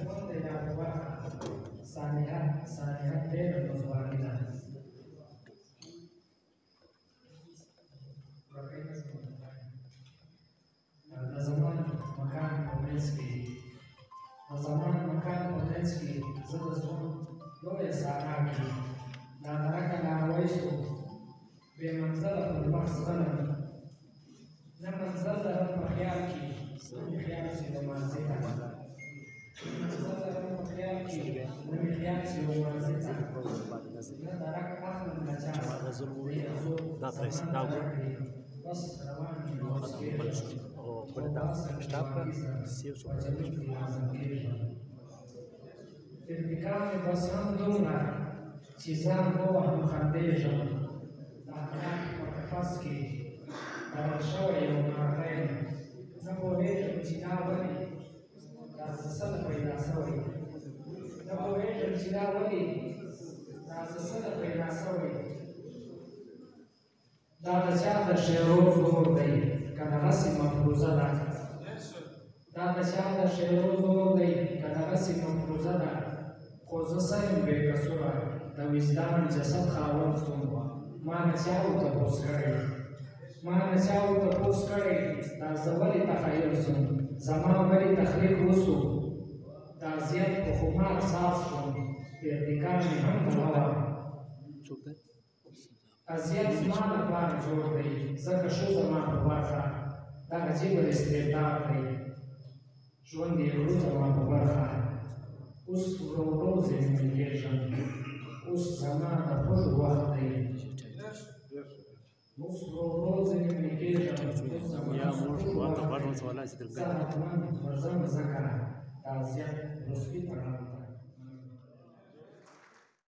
ژوند دی دا په برخه صالحه ډېره مزواري ده. د زمان مکان په منځ کې زه د ژوند لویه صحرا کې دا درکه راوایستو بې منزله پر مخ زغلم نه منزل لرم په خیال کې نه مې خیال شي د ماضي ته منزل لرم په خیال کې نه مې خیال شي د ماضي ته نه درک اخلم له چا Da trăiesc, da, بس روان یم o până da ștapă, siu sub ارتکاب مې بس هم دومره چې ځان ووهم خندېږم د اخلاق په قفس کې بدل شوی یو مرغی یم نه پوهېږم چې دا ولې دا زه څه نه پیدا شوی نه پوهېږم چې دا ولې دا زه څه نه پیدا شوی دا د چا د شعرو زور دی که دغسې مفروضه ده دا د چا د شعرو زور دی که دغسې مفروضه ده خو زه څه یم بې قصوره د وجدان جسد خاوند شوم ما نه چا ورتپوس کړی دا زه ولې تخیل شوم زما ولې تخلیق وسو دا زیات په خمار صاف شوم ارتکاب مې هم دغه وه اذیت زما لپاره جوړ دی ځکه شو زما په برخه دغه جبر استعداد دی ژوند یې کړو زما په برخه اوس ورو ورو ځینې کېږم اوس زما د خوږ وخت دی اوس ورو ورو ځینې کېږم اوس زما د خوږ وخت دی زه حتمن ورځم ځکه د اذیت رسمي پړاو ته